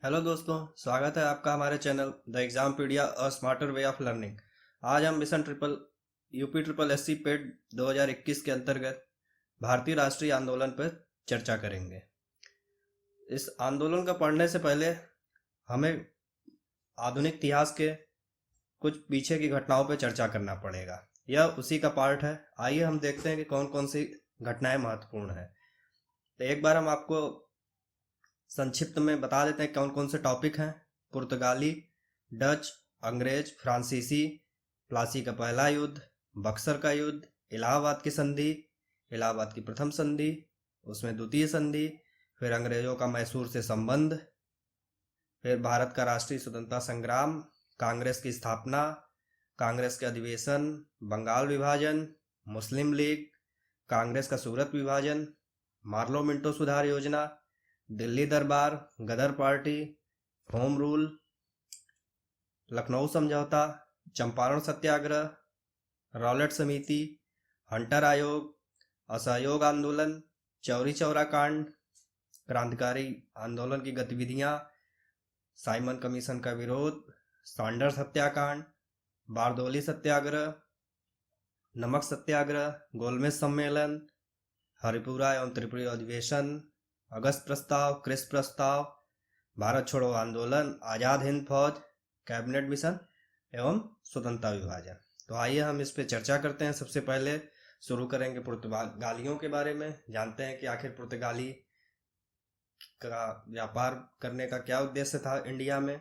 Hello दोस्तों, स्वागत है आपका हमारे channel the Exampedia a smarter way of learning. आज हम mission triple UP triple SC PET 2021 के अंतर्गत भारतीय राष्ट्रीय आंदोलन पर चर्चा करेंगे। इस आंदोलन का पढ़ने से पहले हमें आधुनिक इतिहास के कुछ पीछे की घटनाओं पर चर्चा करना पड़ेगा। यह उसी का पार्ट है। आइए हम देखते हैं कि कौन कौन सी घटनाएं महत्वपूर्ण है। तो एक बार हम आपको संक्षिप्त में बता देते हैं कौन कौन से टॉपिक हैं। पुर्तगाली, डच, अंग्रेज, फ्रांसीसी, प्लासी का पहला युद्ध, बक्सर का युद्ध, इलाहाबाद की संधि, इलाहाबाद की प्रथम संधि, उसमें द्वितीय संधि, फिर अंग्रेजों का मैसूर से संबंध, फिर भारत का राष्ट्रीय स्वतंत्रता संग्राम, कांग्रेस की स्थापना, कांग्रेस के अधिवेशन, बंगाल विभाजन, मुस्लिम लीग, कांग्रेस का सूरत विभाजन, मार्लो मिंटो सुधार योजना, दिल्ली दरबार, गदर पार्टी, होम रूल, लखनऊ समझौता, चंपारण सत्याग्रह, रॉलेट समिति, हंटर आयोग, असहयोग आंदोलन, चौरी चौरा कांड, क्रांतिकारी आंदोलन की गतिविधियां, साइमन कमीशन का विरोध, सॉन्डर्स हत्याकांड, बारदोली सत्याग्रह, नमक सत्याग्रह, गोलमेज सम्मेलन, हरिपुरा एवं त्रिपुरी अधिवेशन, अगस्त प्रस्ताव, क्रिस प्रस्ताव, भारत छोड़ो आंदोलन, आज़ाद हिंद फौज, कैबिनेट मिशन एवं स्वतंत्रता विभाजन। तो आइए हम इस पे चर्चा करते हैं। सबसे पहले शुरू करेंगे पुर्तगालियों के बारे में। जानते हैं कि आखिर पुर्तगाली का व्यापार करने का क्या उद्देश्य था इंडिया में।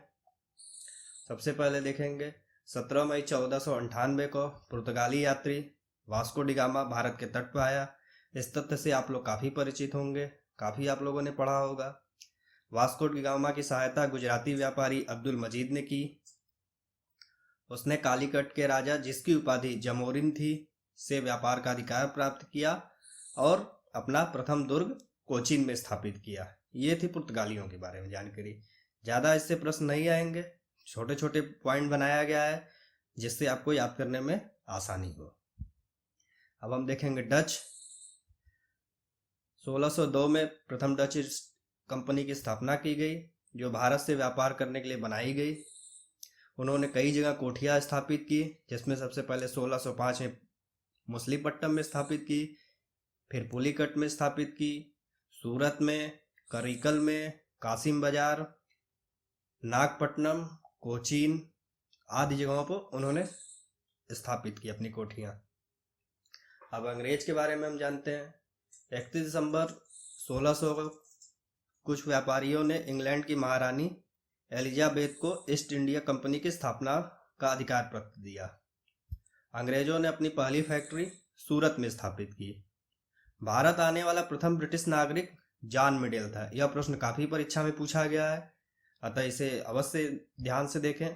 सबसे पहले देखेंगे 17 मई 1498 को पुर्तगाली यात्री वास्को डी गामा भारत के तट पर आया। इस तथ्य से आप लोग काफ़ी परिचित होंगे, काफ़ी आप लोगों ने पढ़ा होगा। वास्को डी गामा की सहायता गुजराती व्यापारी अब्दुल मजीद ने की। उसने कालीकट के राजा, जिसकी उपाधि जमोरिन थी, से व्यापार का अधिकार प्राप्त किया और अपना प्रथम दुर्ग कोचीन में स्थापित किया। ये थी पुर्तगालियों के बारे में जानकारी। ज़्यादा इससे प्रश्न नहीं आएंगे, छोटे छोटे पॉइंट बनाया गया है जिससे आपको याद करने में आसानी हो। अब हम देखेंगे डच। 1602 में प्रथम डच ईस्ट कंपनी की स्थापना की गई, जो भारत से व्यापार करने के लिए बनाई गई। उन्होंने कई जगह कोठियाँ स्थापित की, जिसमें सबसे पहले 1605 में मछलीपट्टनम में स्थापित की, फिर पुलिकट में स्थापित की, सूरत में, करिकल में, कासिम बाजार, नागपट्टनम, कोचीन आदि जगहों पर उन्होंने स्थापित की अपनी कोठियाँ। अब अंग्रेज के बारे में हम जानते हैं। 31 दिसंबर 1600 को कुछ व्यापारियों ने इंग्लैंड की महारानी एलिजाबेथ को ईस्ट इंडिया कंपनी की स्थापना का अधिकार पत्र दिया। अंग्रेजों ने अपनी पहली फैक्ट्री सूरत में स्थापित की। भारत आने वाला प्रथम ब्रिटिश नागरिक जॉन मिडेल था। यह प्रश्न काफ़ी परीक्षा में पूछा गया है, अतः इसे अवश्य ध्यान से देखें।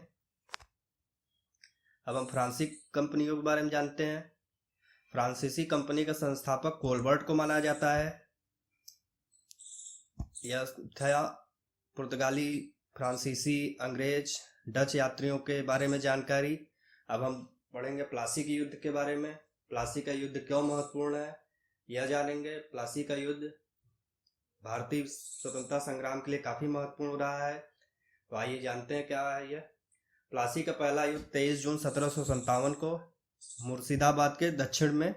अब हम फ्रांसीसी कंपनियों के बारे में जानते हैं। फ्रांसीसी कंपनी का संस्थापक कोलबर्ट को माना जाता है। यह था पुर्तगाली, फ्रांसीसी, अंग्रेज, डच यात्रियों के बारे में जानकारी। अब हम पढ़ेंगे प्लासी के युद्ध के बारे में। प्लासी का युद्ध क्यों महत्वपूर्ण है यह जानेंगे। प्लासी का युद्ध भारतीय स्वतंत्रता संग्राम के लिए काफ़ी महत्वपूर्ण रहा है। तो आइए जानते हैं क्या है यह। प्लासी का पहला युद्ध 23 जून 1757 को मुर्शिदाबाद के दक्षिण में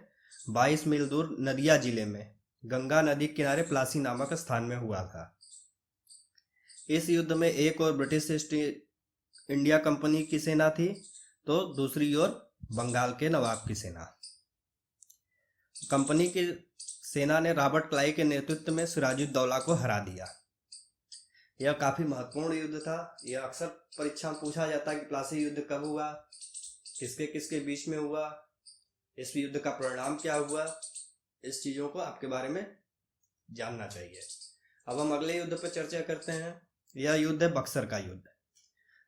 22 मील दूर नदिया जिले में गंगा नदी के किनारे प्लासी नामक स्थान में हुआ था। इस युद्ध में एक और ब्रिटिश ईस्ट इंडिया कंपनी की सेना थी, तो दूसरी ओर बंगाल के नवाब की सेना। कंपनी की सेना ने रॉबर्ट क्लाइव के नेतृत्व में सिराजुद्दौला को हरा दिया। यह काफ़ी महत्वपूर्ण युद्ध था। यह अक्सर परीक्षा में पूछा जाता है कि प्लासी युद्ध कब हुआ, किसके किसके बीच में हुआ, इस युद्ध का परिणाम क्या हुआ। इस चीज़ों को आपके बारे में जानना चाहिए। अब हम अगले युद्ध पर चर्चा करते हैं। यह युद्ध है बक्सर का युद्ध।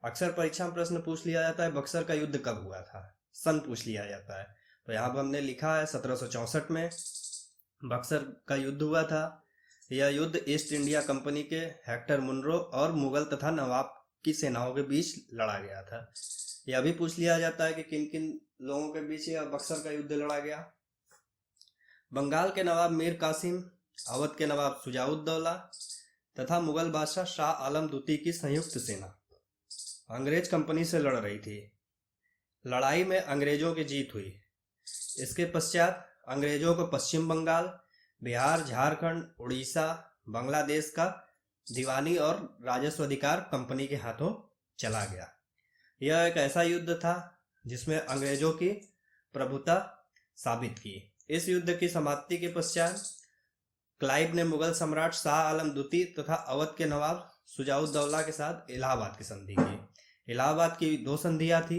अक्सर परीक्षा में प्रश्न पूछ लिया जाता है बक्सर का युद्ध कब हुआ था, सन पूछ लिया जाता है। तो यहाँ पर हमने लिखा है 1764 में बक्सर का युद्ध हुआ था। यह युद्ध ईस्ट इंडिया कंपनी के हेक्टर मुनरो और मुगल तथा नवाब की सेनाओं के बीच लड़ा गया था। यह भी पूछ लिया जाता है कि किन किन लोगों के बीच यह बक्सर का युद्ध लड़ा गया। बंगाल के नवाब मीर कासिम, अवध के नवाब शुजाउद्दौला, तथा मुगल बादशाह शाह आलम द्वितीय की संयुक्त सेना अंग्रेज कंपनी से लड़ रही थी। लड़ाई में अंग्रेजों की जीत हुई। इसके पश्चात अंग्रेजों को पश्चिम बंगाल, बिहार, झारखंड, उड़ीसा, बांग्लादेश का दीवानी और राजस्व अधिकार कंपनी के हाथों चला गया। यह एक ऐसा युद्ध था जिसमें अंग्रेजों की प्रभुता साबित की। इस युद्ध की समाप्ति के पश्चात क्लाइव ने मुगल सम्राट शाह आलम द्वितीय तथा अवध के नवाब शुजाउद्दौला के साथ इलाहाबाद की संधि की। इलाहाबाद की 2 संधियां थी,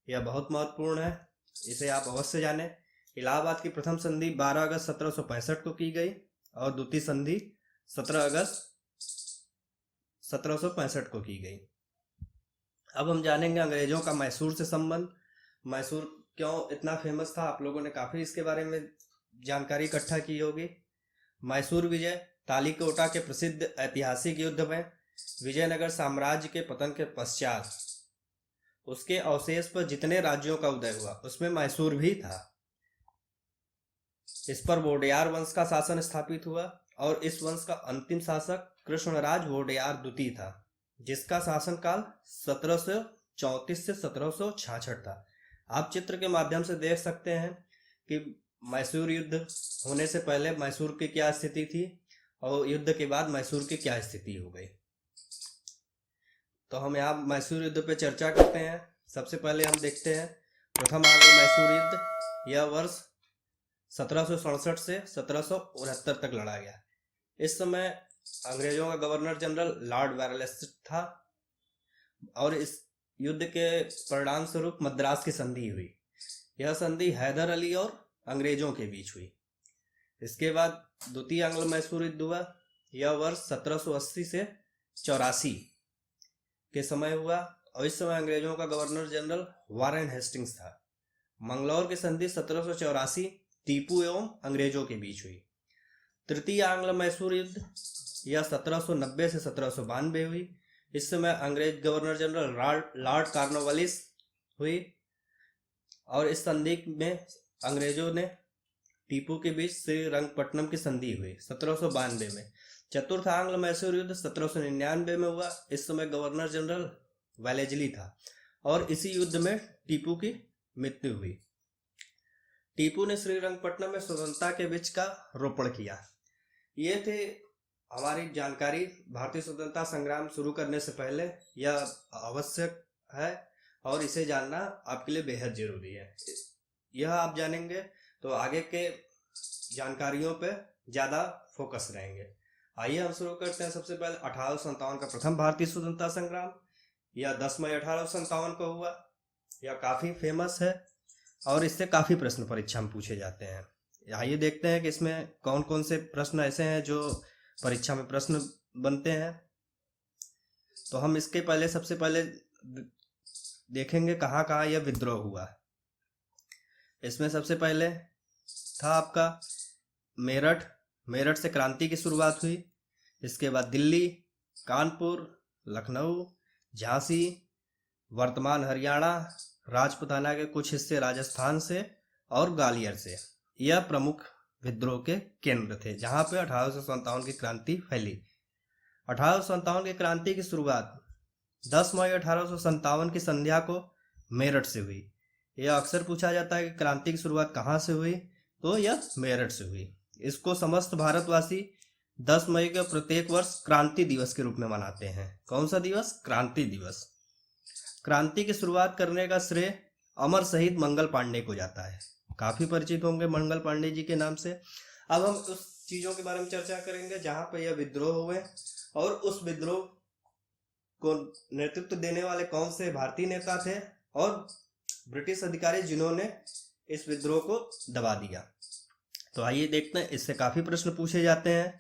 यह बहुत महत्वपूर्ण है, इसे आप अवश्य जानें। इलाहाबाद की प्रथम संधि 12 अगस्त 1765 को की गई और द्वितीय संधि 17 अगस्त 1765 को की गई। अब हम जानेंगे अंग्रेजों का मैसूर से संबंध। मैसूर क्यों इतना फेमस था, आप लोगों ने काफी इसके बारे में जानकारी इकट्ठा की होगी। मैसूर विजय तालीकोटा के प्रसिद्ध ऐतिहासिक युद्ध में विजयनगर साम्राज्य के पतन के पश्चात उसके अवशेष पर जितने राज्यों का उदय हुआ उसमें मैसूर भी था। इस पर वोडेयार वंश का शासन स्थापित हुआ और इस वंश का अंतिम शासक कृष्णराज वोडेयार द्वितीय था, जिसका शासनकाल 1734 से 1766 था। आप चित्र के माध्यम से देख सकते हैं कि मैसूर युद्ध होने से पहले मैसूर की क्या स्थिति थी और युद्ध के बाद मैसूर की क्या स्थिति हो गई। तो हम यहाँ मैसूर युद्ध पे चर्चा करते हैं। सबसे पहले हम देखते हैं प्रथम आंग्ल मैसूर युद्ध। यह वर्ष 1767 से 1769 तक लड़ा गया। इस समय अंग्रेजों का गवर्नर जनरल लॉर्ड वेरलेस था और इस युद्ध के परिणाम स्वरूप मद्रास की संधि हुई। यह संधि हैदर अली और अंग्रेजों के बीच हुई। इसके बाद द्वितीय आंग्ल मैसूर युद्ध हुआ। यह वर्ष 1780 से 84 के समय हुआ और इस समय अंग्रेजों का गवर्नर जनरल वारेन हेस्टिंग्स था। मंगलौर की संधि 1784 टीपू एवं अंग्रेजों के बीच हुई। तृतीय आंग्ल मैसूर युद्ध यह 1790 से 1792 हुई। इस समय अंग्रेज गवर्नर जनरल लॉर्ड कॉर्नवालिस हुई और इस संधि में अंग्रेजों ने टीपू के बीच श्रीरंगपट्टनम की संधि हुई 1792 में। चतुर्थ आंग्ल मैसूर युद्ध 1799 में हुआ। इस समय गवर्नर जनरल वेलेजली था और इसी युद्ध में टीपू की मृत्यु हुई। टीपू ने श्रीरंगपट्टनम में स्वतंत्रता के बीज का रोपण किया। ये थे हमारी जानकारी भारतीय स्वतंत्रता संग्राम शुरू करने से पहले। यह आवश्यक है और इसे जानना आपके लिए बेहद जरूरी है। यह आप जानेंगे तो आगे के जानकारियों पे ज़्यादा फोकस रहेंगे। आइए हम शुरू करते हैं। सबसे पहले 1857 का प्रथम भारतीय स्वतंत्रता संग्राम। यह 10 मई 1857 को हुआ। यह काफ़ी फेमस है और इससे काफ़ी प्रश्न परीक्षा में पूछे जाते हैं। आइए देखते हैं कि इसमें कौन कौन से प्रश्न ऐसे हैं जो परीक्षा में प्रश्न बनते हैं। तो हम इसके पहले सबसे पहले देखेंगे कहाँ कहाँ यह विद्रोह हुआ। इसमें सबसे पहले था आपका मेरठ। मेरठ से क्रांति की शुरुआत हुई। इसके बाद दिल्ली, कानपुर, लखनऊ, झांसी, वर्तमान हरियाणा, राजपुताना के कुछ हिस्से राजस्थान से और ग्वालियर से, यह प्रमुख विद्रोह के केंद्र थे जहां पे 1857 की क्रांति फैली। 1857 की क्रांति की शुरुआत 10 मई 1857 की संध्या को मेरठ से हुई। यह अक्सर पूछा जाता है कि क्रांति की शुरुआत कहाँ से हुई, तो यह मेरठ से हुई। इसको समस्त भारतवासी 10 मई के प्रत्येक वर्ष क्रांति दिवस के रूप में मनाते हैं। कौन सा दिवस? क्रांति दिवस। क्रांति की शुरुआत करने का श्रेय अमर शहीद मंगल पांडे को जाता है। काफी परिचित होंगे मंगल पांडे जी के नाम से। अब हम उस चीजों के बारे में चर्चा करेंगे जहां पर यह विद्रोह हुए और उस विद्रोह को नेतृत्व देने वाले कौन से भारतीय नेता थे और ब्रिटिश अधिकारी जिन्होंने इस विद्रोह को दबा दिया। तो आइए देखते हैं, इससे काफी प्रश्न पूछे जाते हैं।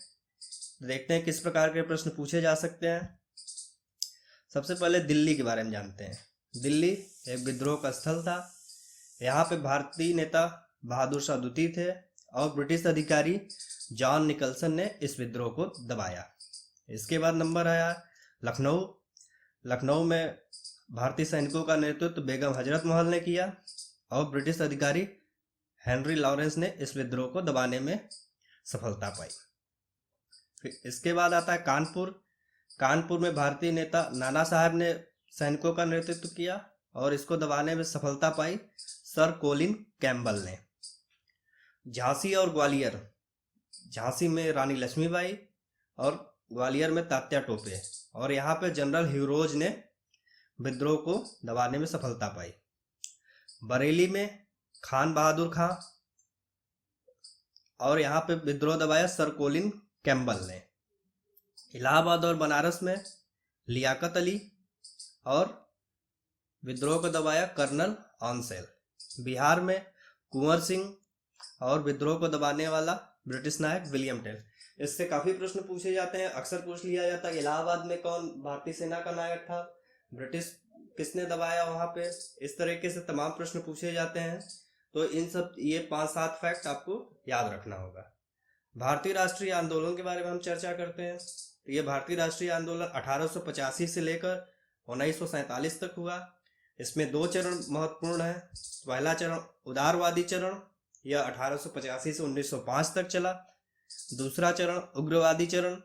देखते हैं किस प्रकार के प्रश्न पूछे जा सकते हैं। सबसे पहले दिल्ली के बारे में जानते हैं। दिल्ली एक विद्रोह का स्थल था। यहाँ पे भारतीय नेता बहादुर शाह द्वितीय थे और ब्रिटिश अधिकारी जॉन निकलसन ने इस विद्रोह को दबाया। इसके बाद नंबर आया लखनऊ। लखनऊ में भारतीय सैनिकों का नेतृत्व बेगम हजरत महल ने किया और ब्रिटिश अधिकारी हेनरी लॉरेंस ने इस विद्रोह को दबाने में सफलता पाई। फिर इसके बाद आता है कानपुर। कानपुर में भारतीय नेता नाना साहब ने सैनिकों का नेतृत्व किया और इसको दबाने में सफलता पाई सर कोलिन कैम्बल ने। झांसी और ग्वालियर, झांसी में रानी लक्ष्मीबाई और ग्वालियर में तात्या टोपे, और यहाँ पे जनरल ह्यूरोज ने विद्रोह को दबाने में सफलता पाई। बरेली में खान बहादुर खां, और यहाँ पे विद्रोह दबाया सर कोलिन कैम्बल ने। इलाहाबाद और बनारस में लियाकत अली, और विद्रोह को दबाया कर्नल ऑनसेल। बिहार में कुंवर सिंह, और विद्रोह को दबाने वाला ब्रिटिश नायक विलियम टेल। इससे काफी प्रश्न पूछे जाते हैं, अक्सर पूछ लिया जाता है इलाहाबाद में कौन भारतीय सेना का नायक था, ब्रिटिश किसने दबाया वहां पे, इस तरीके से तमाम प्रश्न पूछे जाते हैं। तो इन सब ये 5-7 फैक्ट आपको याद रखना होगा। भारतीय राष्ट्रीय आंदोलन के बारे में हम चर्चा करते हैं। तो ये भारतीय राष्ट्रीय आंदोलन 1885 से लेकर 1947 तक हुआ। इसमें 2 चरण महत्वपूर्ण है। पहला चरण उदारवादी चरण, यह 1885 से 1905 तक चला। दूसरा चरण उग्रवादी चरण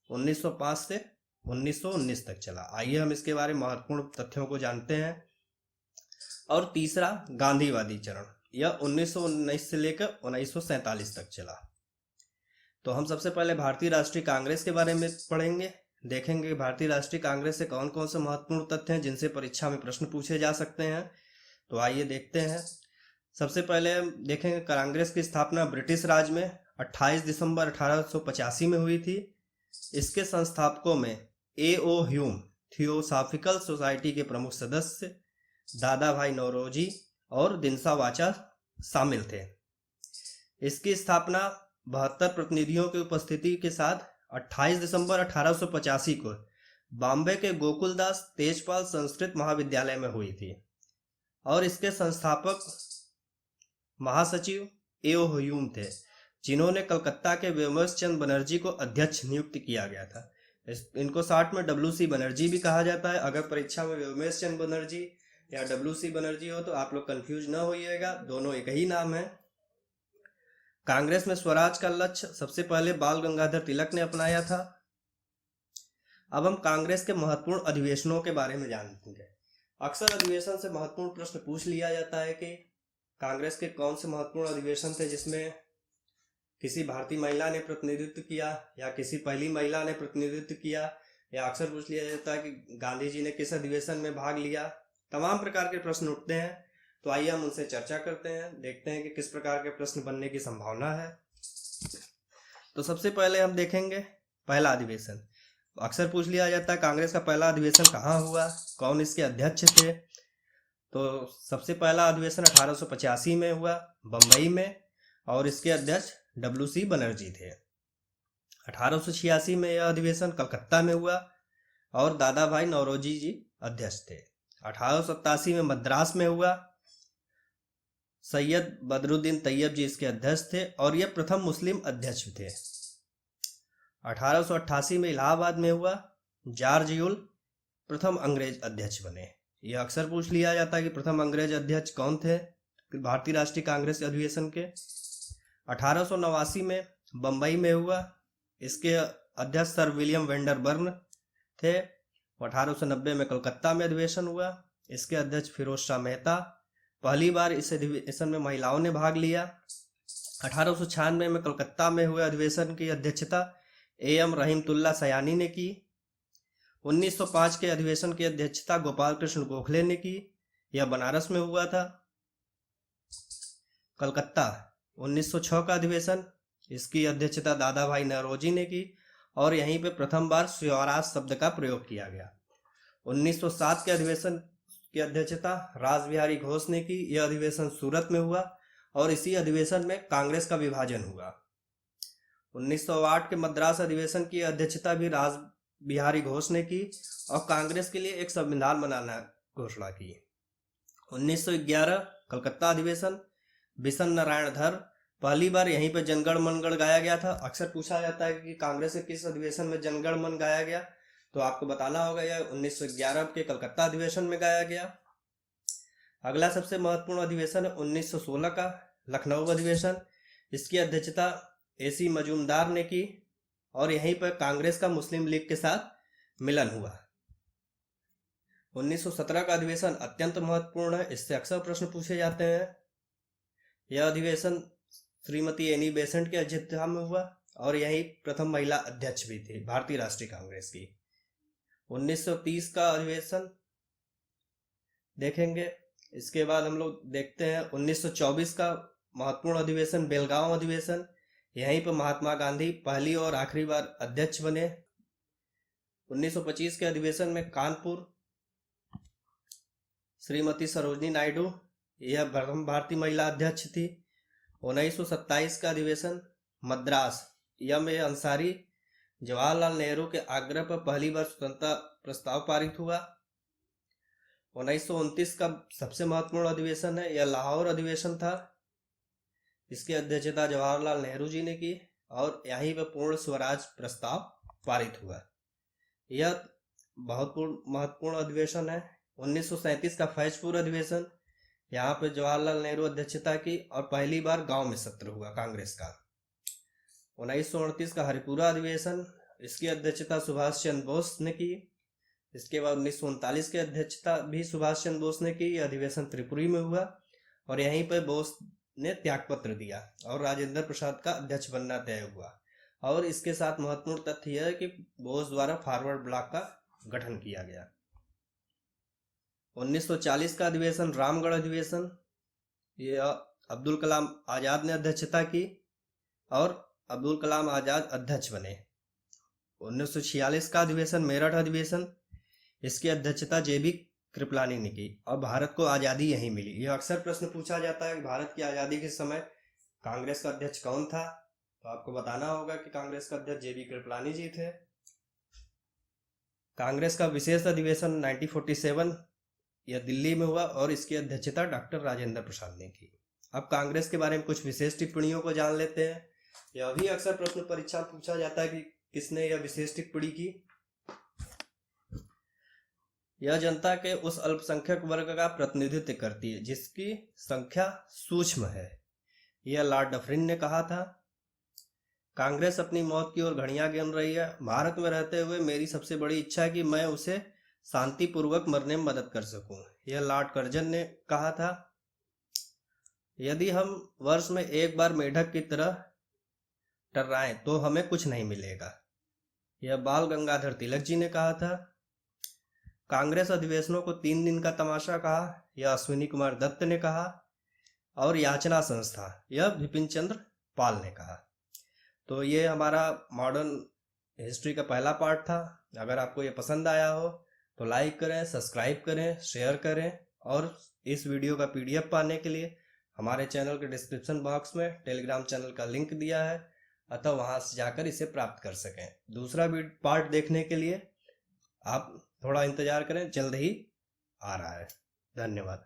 1905 से 1919 तक चला। आइए हम इसके बारे में महत्वपूर्ण तथ्यों को जानते हैं। और तीसरा गांधीवादी चरण, यह 1919 से लेकर 1947 तक चला। तो हम सबसे पहले भारतीय राष्ट्रीय कांग्रेस के बारे में पढ़ेंगे, देखेंगे भारतीय राष्ट्रीय कांग्रेस से कौन कौन से महत्वपूर्ण तथ्य हैं जिनसे परीक्षा में प्रश्न पूछे जा सकते हैं। तो आइए देखते हैं। सबसे पहले हम देखेंगे कांग्रेस की स्थापना ब्रिटिश राज में 28 दिसंबर 1885 में हुई थी। इसके संस्थापकों में A.O. ह्यूम थियोसॉफिकल सोसाइटी के प्रमुख सदस्य दादा भाई नौरोजी और दिनसा वाचा शामिल थे। इसकी स्थापना 72 प्रतिनिधियों की उपस्थिति के साथ 28 दिसंबर 1885 को बॉम्बे के गोकुलदास तेजपाल संस्कृत महाविद्यालय में हुई थी, और इसके संस्थापक महासचिव A.O. ह्यूम थे, जिन्होंने कलकत्ता के व्योमेश चंद्र बनर्जी को अध्यक्ष नियुक्त किया गया था। इनको शॉर्ट में W.C. बनर्जी भी कहा जाता है। अगर परीक्षा में व्योमेश चंद्र बनर्जी या W.C. बनर्जी हो तो आप लोग कंफ्यूज न होइएगा, दोनों एक ही नाम है। कांग्रेस में स्वराज का लक्ष्य सबसे पहले बाल गंगाधर तिलक ने अपनाया था। अब हम कांग्रेस के महत्वपूर्ण अधिवेशनों के बारे में जानेंगे। अक्सर अधिवेशन से महत्वपूर्ण प्रश्न पूछ लिया जाता है कि कांग्रेस के कौन से महत्वपूर्ण अधिवेशन थे जिसमें किसी भारतीय महिला ने प्रतिनिधित्व किया या किसी पहली महिला ने प्रतिनिधित्व किया, या अक्सर पूछ लिया जाता है कि गांधी जी ने किस अधिवेशन में भाग लिया। तमाम प्रकार के प्रश्न उठते हैं। तो आइए हम उनसे चर्चा करते हैं, देखते हैं कि किस प्रकार के प्रश्न बनने की संभावना है। तो सबसे पहले हम देखेंगे पहला अधिवेशन। अक्सर पूछ लिया जाता है कांग्रेस का पहला अधिवेशन कहाँ हुआ, कौन इसके अध्यक्ष थे। तो सबसे पहला अधिवेशन 1885 में हुआ बम्बई में, और इसके अध्यक्ष W.C. बनर्जी थे। 1886 में यह अधिवेशन कलकत्ता में हुआ और दादा भाई नौरोजी जी अध्यक्ष थे। 1887 में मद्रास में हुआ, सैयद बदरुद्दीन तैयब जी इसके अध्यक्ष थे और यह प्रथम मुस्लिम अध्यक्ष थे। 1888 में इलाहाबाद में हुआ, जॉर्ज यूल प्रथम अंग्रेज अध्यक्ष बने। यह अक्सर पूछ लिया जाता है कि प्रथम अंग्रेज अध्यक्ष कौन थे भारतीय राष्ट्रीय कांग्रेस अधिवेशन के। 1889 में बम्बई में हुआ, इसके अध्यक्ष सर विलियम वेंडरबर्न थे। 1890 में कलकत्ता में अधिवेशन हुआ, इसके अध्यक्ष फिरोज शाह मेहता। पहली बार इस अधिवेशन में महिलाओं ने भाग लिया। 1896 में कलकत्ता में हुए अधिवेशन की अध्यक्षता A.M. रहीमतुल्ला सयानी ने की। 1905 के अधिवेशन की अध्यक्षता गोपाल कृष्ण गोखले ने की, यह बनारस में हुआ था। कलकत्ता 1906 का अधिवेशन, इसकी अध्यक्षता दादा भाई नौरोजी ने की और यहीं पे प्रथम बार स्वराज शब्द का प्रयोग किया गया। 1907 के अधिवेशन की अध्यक्षता रास बिहारी घोष ने की, यह अधिवेशन सूरत में हुआ और इसी अधिवेशन में कांग्रेस का विभाजन हुआ। 1908 के मद्रास अधिवेशन की अध्यक्षता भी रास बिहारी घोष ने की और कांग्रेस के लिए एक संविधान बनाना घोषणा की। 1911 कलकत्ता अधिवेशन, बिशन नारायण धर, पहली बार यहीं पे जनगण मनगढ़ गाया गया था। अक्सर पूछा जाता है कि कांग्रेस के किस अधिवेशन में जनगण मन गाया गया, तो आपको बताना होगा यह 1911 के कलकत्ता अधिवेशन में गाया गया। अगला सबसे महत्वपूर्ण अधिवेशन है 1916 का लखनऊ अधिवेशन, इसकी अध्यक्षता A.C. मजूमदार ने की और यहीं पर कांग्रेस का मुस्लिम लीग के साथ मिलन हुआ। 1917 का अधिवेशन अत्यंत महत्वपूर्ण है, इससे अक्सर प्रश्न पूछे जाते हैं। यह अधिवेशन श्रीमती एनी बेसेंट के अध्यक्षता में हुआ और यही प्रथम महिला अध्यक्ष भी थी भारतीय राष्ट्रीय कांग्रेस की। 1930 का अधिवेशन देखेंगे। इसके बाद हम लोग देखते हैं 1924 का महत्वपूर्ण अधिवेशन, बेलगांव अधिवेशन। यहीं पर महात्मा गांधी पहली और आखिरी बार अध्यक्ष बने। 1925 के अधिवेशन में कानपुर, श्रीमती सरोजनी नायडू यह प्रथम भारतीय महिला अध्यक्ष थी। 1927 का अधिवेशन मद्रास, एम ए अंसारी, जवाहरलाल नेहरू के आग्रह पर पहली बार स्वतंत्रता प्रस्ताव पारित हुआ। 1929 का सबसे महत्वपूर्ण अधिवेशन है, यह लाहौर अधिवेशन था। इसकी अध्यक्षता जवाहरलाल नेहरू जी ने की और यहीं पर पूर्ण स्वराज प्रस्ताव पारित हुआ। यह बहुत महत्वपूर्ण अधिवेशन है। 1937 का फैजपुर अधिवेशन, यहाँ पे जवाहरलाल नेहरू अध्यक्षता की और पहली बार गांव में सत्र हुआ कांग्रेस का। 1938 का हरिपुरा अधिवेशन, इसकी अध्यक्षता सुभाष चंद्र बोस ने की। इसके बाद 1939 की अध्यक्षता भी सुभाष चंद्र बोस ने की। यह अधिवेशन त्रिपुरी में हुआ और यहीं पर बोस ने त्यागपत्र दिया और राजेंद्र प्रसाद का अध्यक्ष बनना तय हुआ। और इसके साथ महत्वपूर्ण तथ्य यह है कि बोस द्वारा फॉरवर्ड ब्लॉक का गठन किया गया। 1940 का अधिवेशन रामगढ़ अधिवेशन, यह अब्दुल कलाम आजाद ने अध्यक्षता की और अब्दुल कलाम आजाद अध्यक्ष बने। 1946 का अधिवेशन मेरठ अधिवेशन, इसकी अध्यक्षता जेबी कृपलानी ने की और भारत को आज़ादी यहीं मिली। यह अक्सर प्रश्न पूछा जाता है कि भारत की आज़ादी के समय कांग्रेस का अध्यक्ष कौन था, तो आपको बताना होगा कि कांग्रेस का अध्यक्ष जेबी कृपलानी जी थे। कांग्रेस का विशेष अधिवेशन 1947 यह दिल्ली में हुआ और इसकी अध्यक्षता डॉक्टर राजेंद्र प्रसाद ने की। अब कांग्रेस के बारे में कुछ विशेष टिप्पणियों को जान लेते हैं। यह भी अक्सर प्रश्न परीक्षा में पूछा जाता है कि किसने यह विशेष टिप्पणी की। यह जनता के उस अल्पसंख्यक वर्ग का प्रतिनिधित्व करती है जिसकी संख्या सूक्ष्म है, यह लॉर्ड डफरिन ने कहा था। कांग्रेस अपनी मौत की ओर घड़ियां गिन रही है। भारत में रहते हुए मेरी सबसे बड़ी इच्छा है कि मैं उसे शांतिपूर्वक मरने में मदद कर सकूं, यह लॉर्ड कर्जन ने कहा था। यदि हम वर्ष में एक बार मेढक की तरह टर्राएं तो हमें कुछ नहीं मिलेगा, यह बाल गंगाधर तिलक जी ने कहा था। कांग्रेस अधिवेशनों को 3 दिन का तमाशा कहा, यह अश्विनी कुमार दत्त ने कहा। और याचना संस्था, यह विपिन चंद्र पाल ने कहा। तो ये हमारा मॉडर्न हिस्ट्री का पहला पार्ट था। अगर आपको ये पसंद आया हो तो लाइक करें, सब्सक्राइब करें, शेयर करें और इस वीडियो का PDF पाने के लिए हमारे चैनल के डिस्क्रिप्शन बॉक्स में टेलीग्राम चैनल का लिंक दिया है, अतः वहां से जाकर इसे प्राप्त कर सकें। दूसरा पार्ट देखने के लिए आप थोड़ा इंतजार करें, जल्द ही आ रहा है। धन्यवाद।